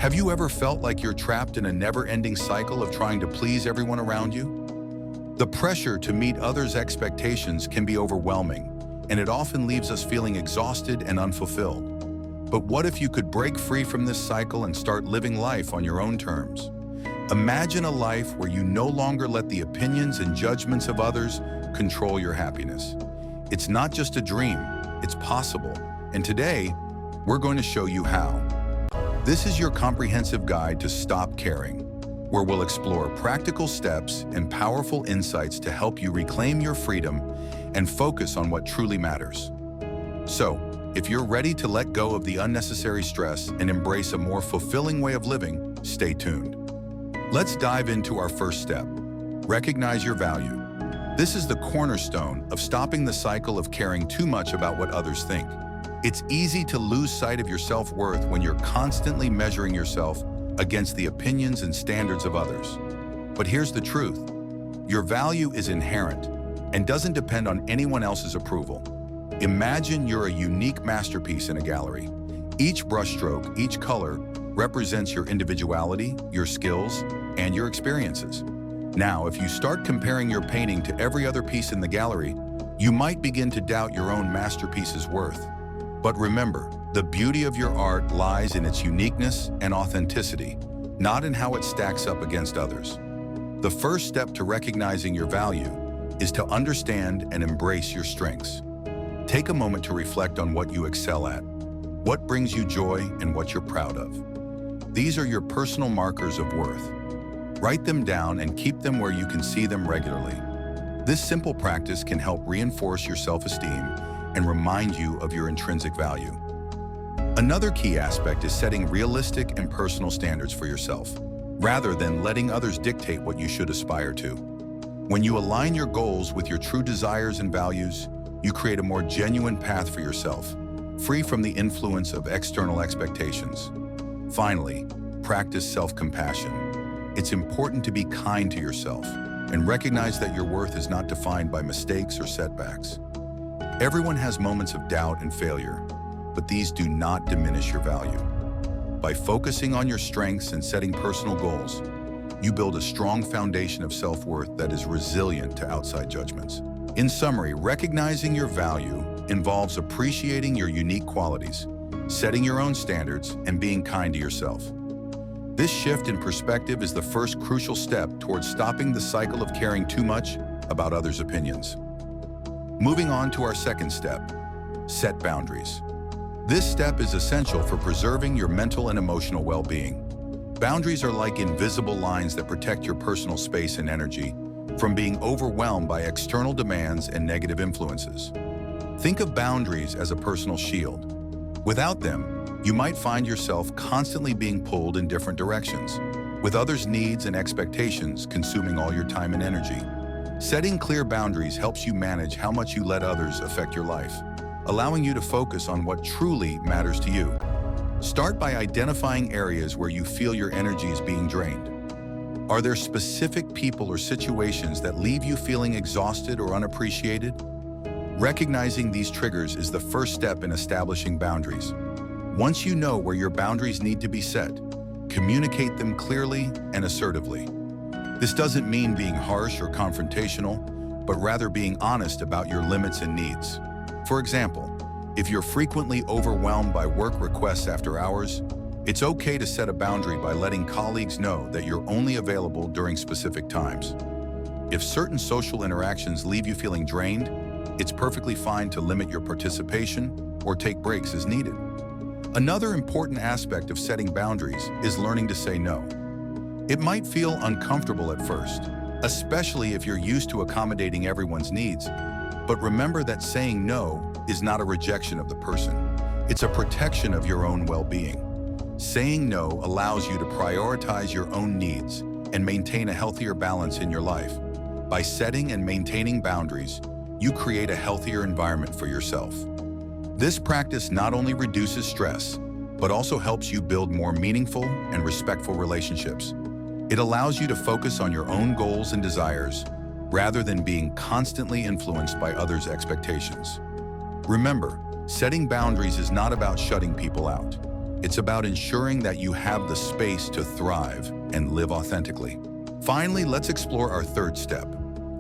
Have you ever felt like you're trapped in a never-ending cycle of trying to please everyone around you? The pressure to meet others' expectations can be overwhelming, and it often leaves us feeling exhausted and unfulfilled. But what if you could break free from this cycle and start living life on your own terms? Imagine a life where you no longer let the opinions and judgments of others control your happiness. It's not just a dream, it's possible. And today, we're going to show you how. This is your comprehensive guide to Stop Caring, where we'll explore practical steps and powerful insights to help you reclaim your freedom and focus on what truly matters. So, if you're ready to let go of the unnecessary stress and embrace a more fulfilling way of living, stay tuned. Let's dive into our first step. Recognize your value. This is the cornerstone of stopping the cycle of caring too much about what others think. It's easy to lose sight of your self-worth when you're constantly measuring yourself against the opinions and standards of others. But here's the truth. Your value is inherent and doesn't depend on anyone else's approval. Imagine you're a unique masterpiece in a gallery. Each brushstroke, each color, represents your individuality, your skills, and your experiences. Now, if you start comparing your painting to every other piece in the gallery, you might begin to doubt your own masterpiece's worth. But remember, the beauty of your art lies in its uniqueness and authenticity, not in how it stacks up against others. The first step to recognizing your value is to understand and embrace your strengths. Take a moment to reflect on what you excel at, what brings you joy, and what you're proud of. These are your personal markers of worth. Write them down and keep them where you can see them regularly. This simple practice can help reinforce your self-esteem and remind you of your intrinsic value. Another key aspect is setting realistic and personal standards for yourself, rather than letting others dictate what you should aspire to. When you align your goals with your true desires and values, you create a more genuine path for yourself, free from the influence of external expectations. Finally, practice self-compassion. It's important to be kind to yourself and recognize that your worth is not defined by mistakes or setbacks. Everyone has moments of doubt and failure, but these do not diminish your value. By focusing on your strengths and setting personal goals, you build a strong foundation of self-worth that is resilient to outside judgments. In summary, recognizing your value involves appreciating your unique qualities, setting your own standards, and being kind to yourself. This shift in perspective is the first crucial step towards stopping the cycle of caring too much about others' opinions. Moving on to our second step, set boundaries. This step is essential for preserving your mental and emotional well-being. Boundaries are like invisible lines that protect your personal space and energy from being overwhelmed by external demands and negative influences. Think of boundaries as a personal shield. Without them, you might find yourself constantly being pulled in different directions, with others' needs and expectations consuming all your time and energy. Setting clear boundaries helps you manage how much you let others affect your life, allowing you to focus on what truly matters to you. Start by identifying areas where you feel your energy is being drained. Are there specific people or situations that leave you feeling exhausted or unappreciated? Recognizing these triggers is the first step in establishing boundaries. Once you know where your boundaries need to be set, communicate them clearly and assertively. This doesn't mean being harsh or confrontational, but rather being honest about your limits and needs. For example, if you're frequently overwhelmed by work requests after hours, it's okay to set a boundary by letting colleagues know that you're only available during specific times. If certain social interactions leave you feeling drained, it's perfectly fine to limit your participation or take breaks as needed. Another important aspect of setting boundaries is learning to say no. It might feel uncomfortable at first, especially if you're used to accommodating everyone's needs. But remember that saying no is not a rejection of the person. It's a protection of your own well-being. Saying no allows you to prioritize your own needs and maintain a healthier balance in your life. By setting and maintaining boundaries, you create a healthier environment for yourself. This practice not only reduces stress, but also helps you build more meaningful and respectful relationships. It allows you to focus on your own goals and desires, rather than being constantly influenced by others' expectations. Remember, setting boundaries is not about shutting people out. It's about ensuring that you have the space to thrive and live authentically. Finally, let's explore our third step.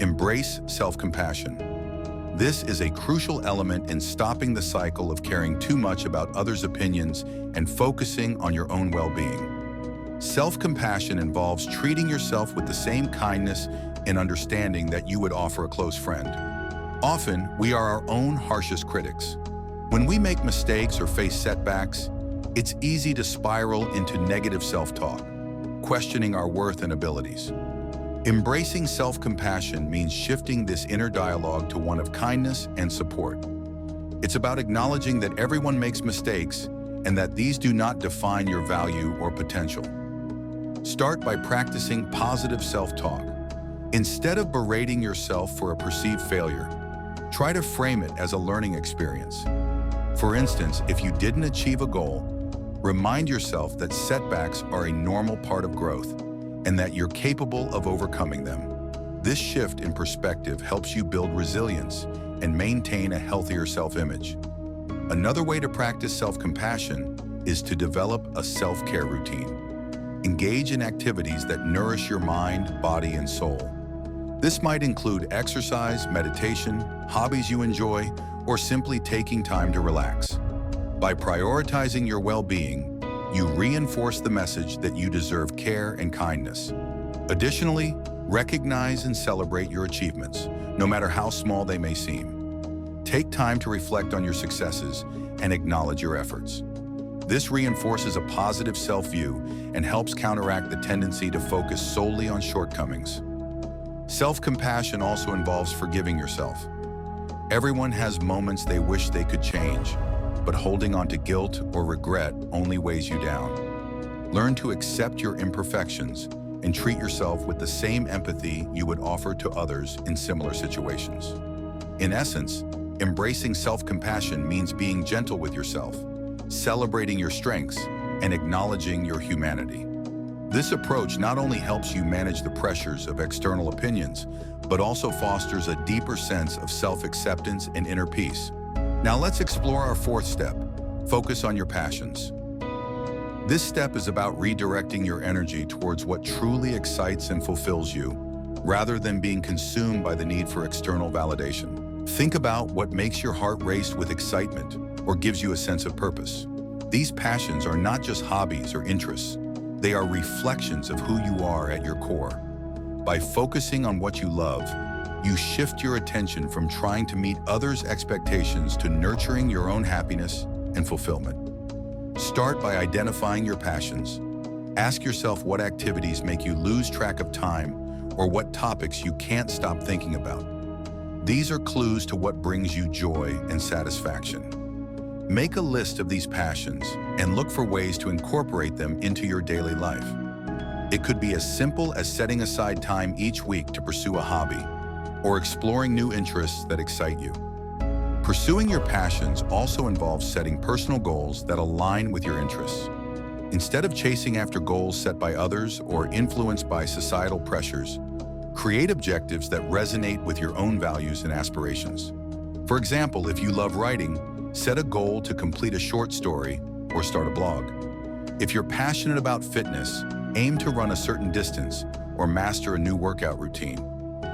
Embrace self-compassion. This is a crucial element in stopping the cycle of caring too much about others' opinions and focusing on your own well-being. Self-compassion involves treating yourself with the same kindness and understanding that you would offer a close friend. Often, we are our own harshest critics. When we make mistakes or face setbacks, it's easy to spiral into negative self-talk, questioning our worth and abilities. Embracing self-compassion means shifting this inner dialogue to one of kindness and support. It's about acknowledging that everyone makes mistakes and that these do not define your value or potential. Start by practicing positive self-talk. Instead of berating yourself for a perceived failure, try to frame it as a learning experience. For instance, if you didn't achieve a goal, remind yourself that setbacks are a normal part of growth and that you're capable of overcoming them. This shift in perspective helps you build resilience and maintain a healthier self-image. Another way to practice self-compassion is to develop a self-care routine. Engage in activities that nourish your mind, body, and soul. This might include exercise, meditation, hobbies you enjoy, or simply taking time to relax. By prioritizing your well-being, you reinforce the message that you deserve care and kindness. Additionally, recognize and celebrate your achievements, no matter how small they may seem. Take time to reflect on your successes and acknowledge your efforts. This reinforces a positive self-view and helps counteract the tendency to focus solely on shortcomings. Self-compassion also involves forgiving yourself. Everyone has moments they wish they could change, but holding on to guilt or regret only weighs you down. Learn to accept your imperfections and treat yourself with the same empathy you would offer to others in similar situations. In essence, embracing self-compassion means being gentle with yourself, celebrating your strengths, and acknowledging your humanity. This approach not only helps you manage the pressures of external opinions, but also fosters a deeper sense of self-acceptance and inner peace. Now let's explore our fourth step, focus on your passions. This step is about redirecting your energy towards what truly excites and fulfills you, rather than being consumed by the need for external validation. Think about what makes your heart race with excitement or gives you a sense of purpose. These passions are not just hobbies or interests. They are reflections of who you are at your core. By focusing on what you love, you shift your attention from trying to meet others' expectations to nurturing your own happiness and fulfillment. Start by identifying your passions. Ask yourself what activities make you lose track of time or what topics you can't stop thinking about. These are clues to what brings you joy and satisfaction. Make a list of these passions and look for ways to incorporate them into your daily life. It could be as simple as setting aside time each week to pursue a hobby, or exploring new interests that excite you. Pursuing your passions also involves setting personal goals that align with your interests. Instead of chasing after goals set by others or influenced by societal pressures, create objectives that resonate with your own values and aspirations. For example, if you love writing, set a goal to complete a short story or start a blog. If you're passionate about fitness, aim to run a certain distance or master a new workout routine.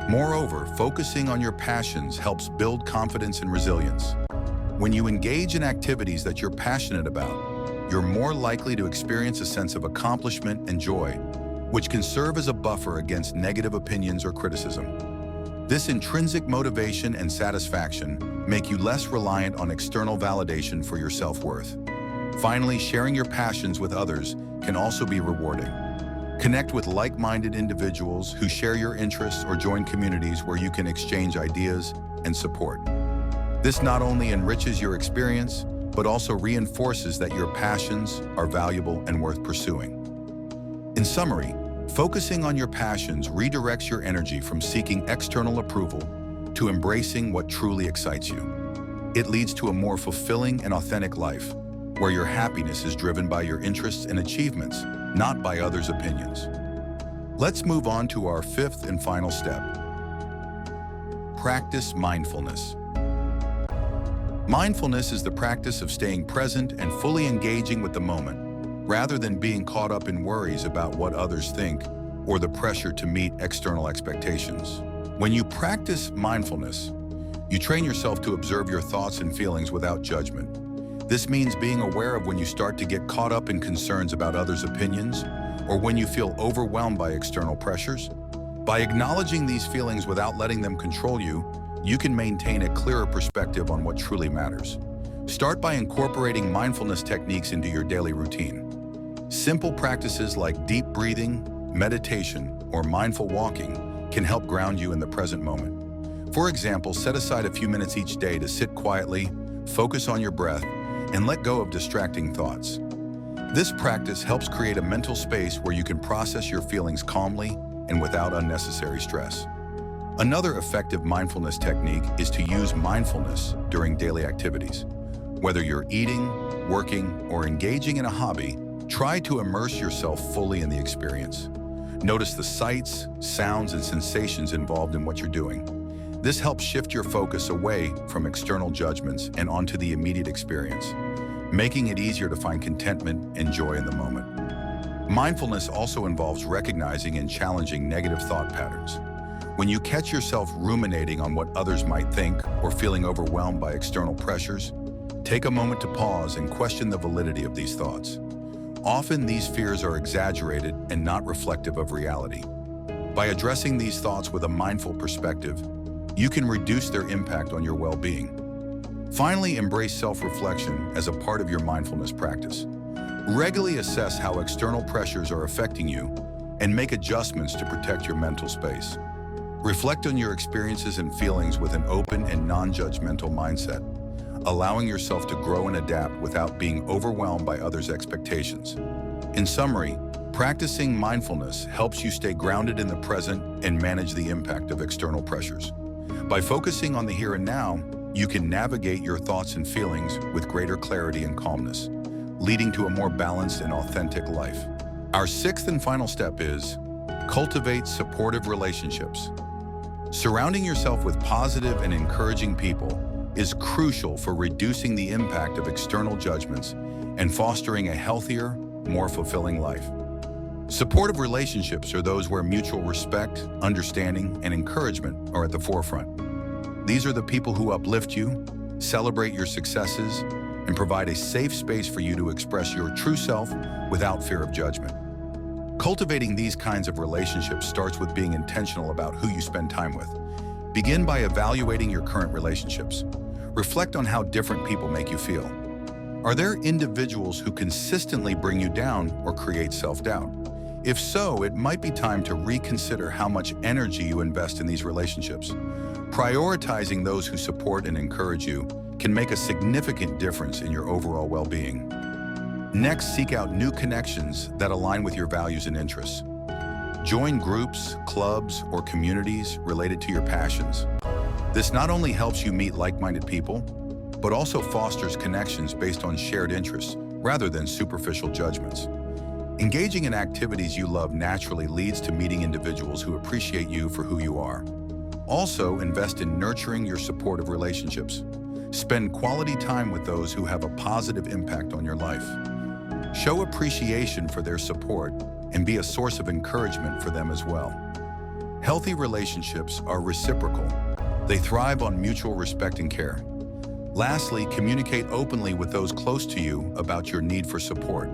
Moreover, focusing on your passions helps build confidence and resilience. When you engage in activities that you're passionate about, you're more likely to experience a sense of accomplishment and joy, which can serve as a buffer against negative opinions or criticism. This intrinsic motivation and satisfaction make you less reliant on external validation for your self-worth. Finally, sharing your passions with others can also be rewarding. Connect with like-minded individuals who share your interests or join communities where you can exchange ideas and support. This not only enriches your experience, but also reinforces that your passions are valuable and worth pursuing. In summary, focusing on your passions redirects your energy from seeking external approval to embracing what truly excites you. It leads to a more fulfilling and authentic life, where your happiness is driven by your interests and achievements, not by others' opinions. Let's move on to our fifth and final step. Practice mindfulness. Mindfulness is the practice of staying present and fully engaging with the moment, rather than being caught up in worries about what others think or the pressure to meet external expectations. When you practice mindfulness, you train yourself to observe your thoughts and feelings without judgment. This means being aware of when you start to get caught up in concerns about others' opinions or when you feel overwhelmed by external pressures. By acknowledging these feelings without letting them control you, you can maintain a clearer perspective on what truly matters. Start by incorporating mindfulness techniques into your daily routine. Simple practices like deep breathing, meditation, or mindful walking can help ground you in the present moment. For example, set aside a few minutes each day to sit quietly, focus on your breath, and let go of distracting thoughts. This practice helps create a mental space where you can process your feelings calmly and without unnecessary stress. Another effective mindfulness technique is to use mindfulness during daily activities. Whether you're eating, working, or engaging in a hobby, try to immerse yourself fully in the experience. Notice the sights, sounds, and sensations involved in what you're doing. This helps shift your focus away from external judgments and onto the immediate experience, making it easier to find contentment and joy in the moment. Mindfulness also involves recognizing and challenging negative thought patterns. When you catch yourself ruminating on what others might think or feeling overwhelmed by external pressures, take a moment to pause and question the validity of these thoughts. Often these fears are exaggerated and not reflective of reality. By addressing these thoughts with a mindful perspective, you can reduce their impact on your well-being. Finally, embrace self-reflection as a part of your mindfulness practice. Regularly assess how external pressures are affecting you and make adjustments to protect your mental space. Reflect on your experiences and feelings with an open and non-judgmental mindset, allowing yourself to grow and adapt without being overwhelmed by others' expectations. In summary, practicing mindfulness helps you stay grounded in the present and manage the impact of external pressures. By focusing on the here and now, you can navigate your thoughts and feelings with greater clarity and calmness, leading to a more balanced and authentic life. Our sixth and final step is cultivate supportive relationships. Surrounding yourself with positive and encouraging people is crucial for reducing the impact of external judgments and fostering a healthier, more fulfilling life. Supportive relationships are those where mutual respect, understanding, and encouragement are at the forefront. These are the people who uplift you, celebrate your successes, and provide a safe space for you to express your true self without fear of judgment. Cultivating these kinds of relationships starts with being intentional about who you spend time with. Begin by evaluating your current relationships. Reflect on how different people make you feel. Are there individuals who consistently bring you down or create self-doubt? If so, it might be time to reconsider how much energy you invest in these relationships. Prioritizing those who support and encourage you can make a significant difference in your overall well-being. Next, seek out new connections that align with your values and interests. Join groups, clubs, or communities related to your passions. This not only helps you meet like-minded people, but also fosters connections based on shared interests rather than superficial judgments. Engaging in activities you love naturally leads to meeting individuals who appreciate you for who you are. Also, invest in nurturing your supportive relationships. Spend quality time with those who have a positive impact on your life. Show appreciation for their support and be a source of encouragement for them as well. Healthy relationships are reciprocal. They thrive on mutual respect and care. Lastly, communicate openly with those close to you about your need for support.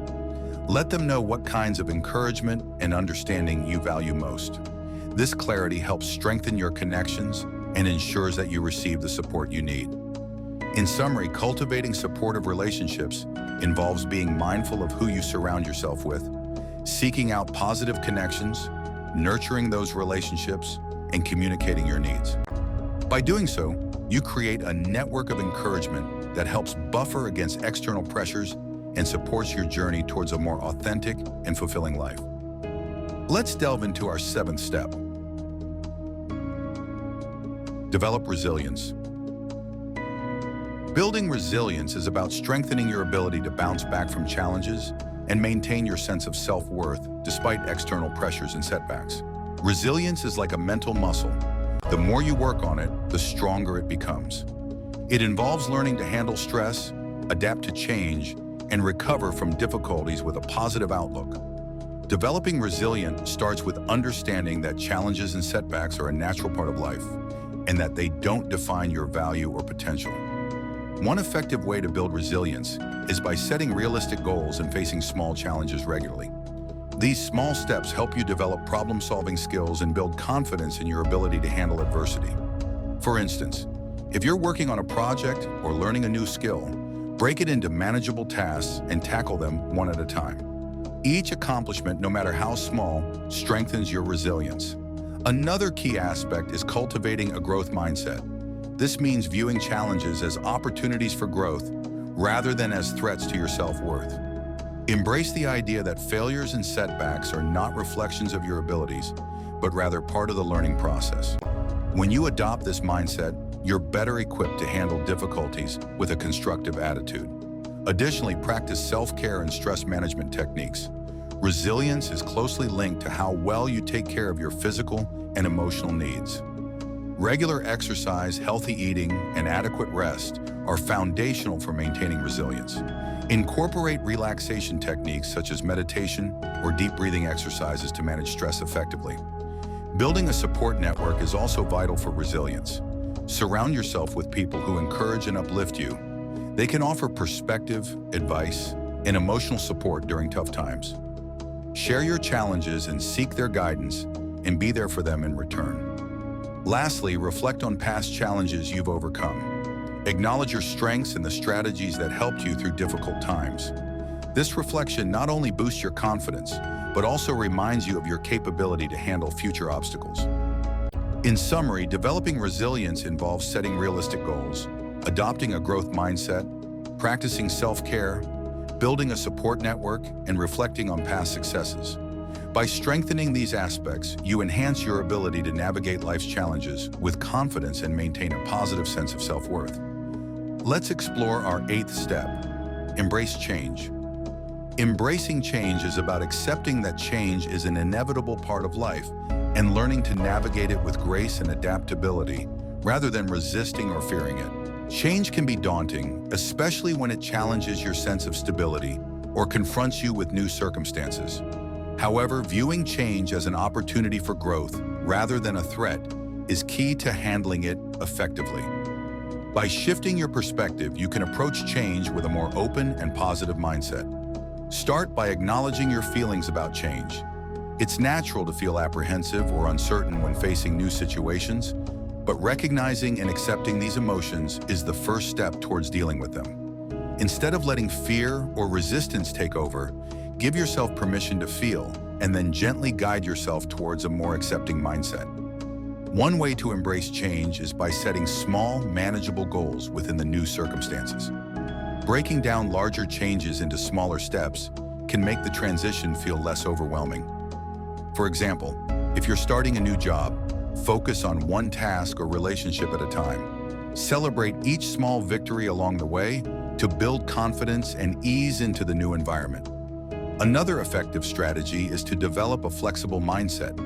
Let them know what kinds of encouragement and understanding you value most. This clarity helps strengthen your connections and ensures that you receive the support you need. In summary, cultivating supportive relationships involves being mindful of who you surround yourself with, seeking out positive connections, nurturing those relationships, and communicating your needs. By doing so, you create a network of encouragement that helps buffer against external pressures and supports your journey towards a more authentic and fulfilling life. Let's delve into our seventh step. Develop resilience. Building resilience is about strengthening your ability to bounce back from challenges and maintain your sense of self-worth despite external pressures and setbacks. Resilience is like a mental muscle. The more you work on it, the stronger it becomes. It involves learning to handle stress, adapt to change, and recover from difficulties with a positive outlook. Developing resilience starts with understanding that challenges and setbacks are a natural part of life, and that they don't define your value or potential. One effective way to build resilience is by setting realistic goals and facing small challenges regularly. These small steps help you develop problem-solving skills and build confidence in your ability to handle adversity. For instance, if you're working on a project or learning a new skill, break it into manageable tasks and tackle them one at a time. Each accomplishment, no matter how small, strengthens your resilience. Another key aspect is cultivating a growth mindset. This means viewing challenges as opportunities for growth rather than as threats to your self-worth. Embrace the idea that failures and setbacks are not reflections of your abilities, but rather part of the learning process. When you adopt this mindset, you're better equipped to handle difficulties with a constructive attitude. Additionally, practice self-care and stress management techniques. Resilience is closely linked to how well you take care of your physical and emotional needs. Regular exercise, healthy eating, and adequate rest are foundational for maintaining resilience. Incorporate relaxation techniques such as meditation or deep breathing exercises to manage stress effectively. Building a support network is also vital for resilience. Surround yourself with people who encourage and uplift you. They can offer perspective, advice, and emotional support during tough times. Share your challenges and seek their guidance, and be there for them in return. Lastly, reflect on past challenges you've overcome. Acknowledge your strengths and the strategies that helped you through difficult times. This reflection not only boosts your confidence, but also reminds you of your capability to handle future obstacles. In summary, developing resilience involves setting realistic goals, adopting a growth mindset, practicing self-care, building a support network, and reflecting on past successes. By strengthening these aspects, you enhance your ability to navigate life's challenges with confidence and maintain a positive sense of self-worth. Let's explore our 8th step: embrace change. Embracing change is about accepting that change is an inevitable part of life and learning to navigate it with grace and adaptability, rather than resisting or fearing it. Change can be daunting, especially when it challenges your sense of stability or confronts you with new circumstances. However, viewing change as an opportunity for growth rather than a threat is key to handling it effectively. By shifting your perspective, you can approach change with a more open and positive mindset. Start by acknowledging your feelings about change. It's natural to feel apprehensive or uncertain when facing new situations, but recognizing and accepting these emotions is the first step towards dealing with them. Instead of letting fear or resistance take over, give yourself permission to feel, and then gently guide yourself towards a more accepting mindset. One way to embrace change is by setting small, manageable goals within the new circumstances. Breaking down larger changes into smaller steps can make the transition feel less overwhelming. For example, if you're starting a new job, focus on one task or relationship at a time. Celebrate each small victory along the way to build confidence and ease into the new environment. Another effective strategy is to develop a flexible mindset.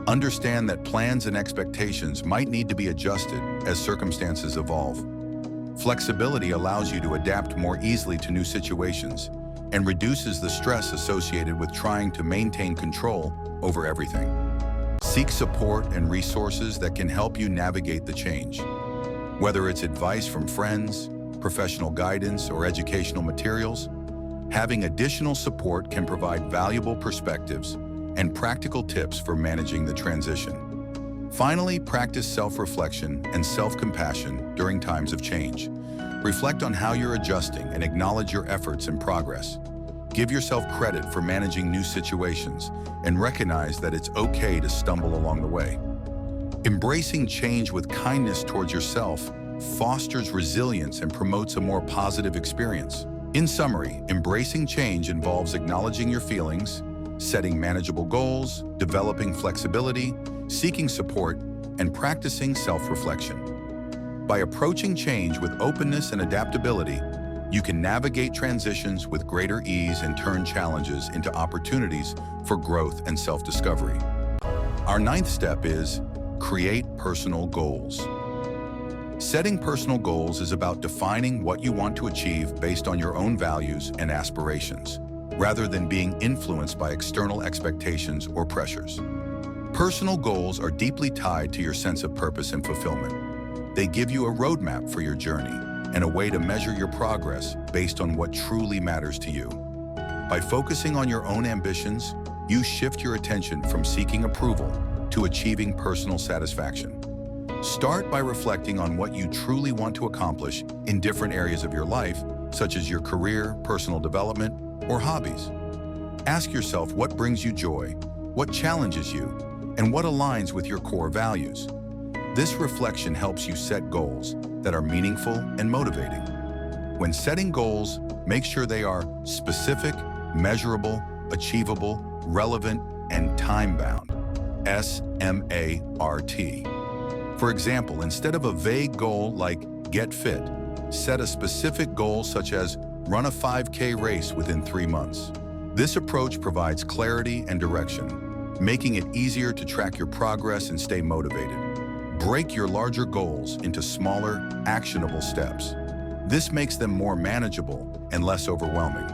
Understand that plans and expectations might need to be adjusted as circumstances evolve. Flexibility allows you to adapt more easily to new situations and reduces the stress associated with trying to maintain control over everything. Seek support and resources that can help you navigate the change. Whether it's advice from friends, professional guidance, or educational materials, having additional support can provide valuable perspectives and practical tips for managing the transition. Finally, practice self-reflection and self-compassion during times of change. Reflect on how you're adjusting and acknowledge your efforts and progress. Give yourself credit for managing new situations and recognize that it's okay to stumble along the way. Embracing change with kindness towards yourself fosters resilience and promotes a more positive experience. In summary, embracing change involves acknowledging your feelings, setting manageable goals, developing flexibility, seeking support, and practicing self-reflection. By approaching change with openness and adaptability, you can navigate transitions with greater ease and turn challenges into opportunities for growth and self-discovery. Our 9th step is create personal goals. Setting personal goals is about defining what you want to achieve based on your own values and aspirations, rather than being influenced by external expectations or pressures. Personal goals are deeply tied to your sense of purpose and fulfillment. They give you a roadmap for your journey and a way to measure your progress based on what truly matters to you. By focusing on your own ambitions, you shift your attention from seeking approval to achieving personal satisfaction. Start by reflecting on what you truly want to accomplish in different areas of your life, such as your career, personal development, or hobbies. Ask yourself what brings you joy, what challenges you, and what aligns with your core values. This reflection helps you set goals that are meaningful and motivating. When setting goals, make sure they are specific, measurable, achievable, relevant, and time-bound. SMART. For example, instead of a vague goal like get fit, set a specific goal such as run a 5K race within 3 months. This approach provides clarity and direction, making it easier to track your progress and stay motivated. Break your larger goals into smaller, actionable steps. This makes them more manageable and less overwhelming.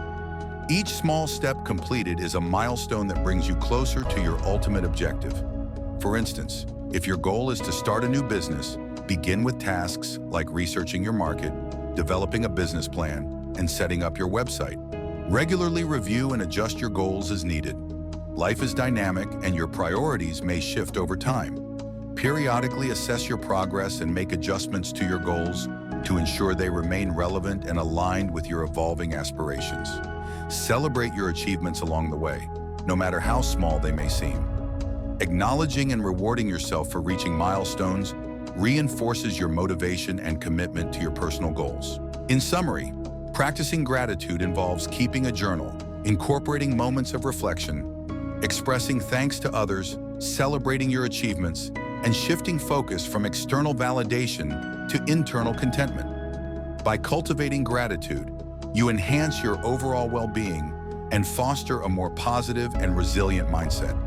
Each small step completed is a milestone that brings you closer to your ultimate objective. For instance, if your goal is to start a new business, begin with tasks like researching your market, developing a business plan, and setting up your website. Regularly review and adjust your goals as needed. Life is dynamic and your priorities may shift over time. Periodically assess your progress and make adjustments to your goals to ensure they remain relevant and aligned with your evolving aspirations. Celebrate your achievements along the way, no matter how small they may seem. Acknowledging and rewarding yourself for reaching milestones reinforces your motivation and commitment to your personal goals. In summary, practicing gratitude involves keeping a journal, incorporating moments of reflection, expressing thanks to others, celebrating your achievements, and shifting focus from external validation to internal contentment. By cultivating gratitude, you enhance your overall well-being and foster a more positive and resilient mindset.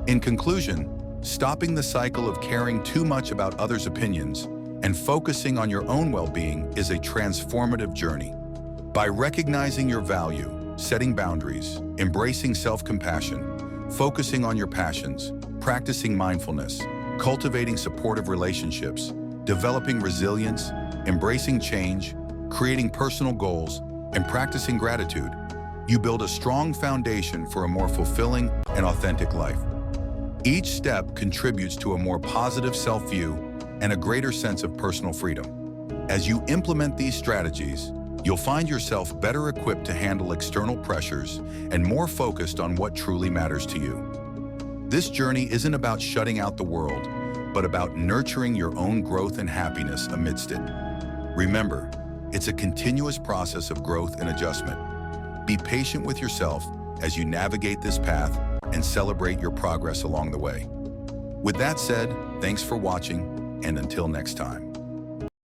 In conclusion, stopping the cycle of caring too much about others' opinions and focusing on your own well-being is a transformative journey. By recognizing your value, setting boundaries, embracing self-compassion, focusing on your passions, practicing mindfulness, cultivating supportive relationships, developing resilience, embracing change, creating personal goals, and practicing gratitude, you build a strong foundation for a more fulfilling and authentic life. Each step contributes to a more positive self-view and a greater sense of personal freedom. As you implement these strategies, you'll find yourself better equipped to handle external pressures and more focused on what truly matters to you. This journey isn't about shutting out the world, but about nurturing your own growth and happiness amidst it. Remember, it's a continuous process of growth and adjustment. Be patient with yourself as you navigate this path and celebrate your progress along the way. With that said, thanks for watching, and until next time.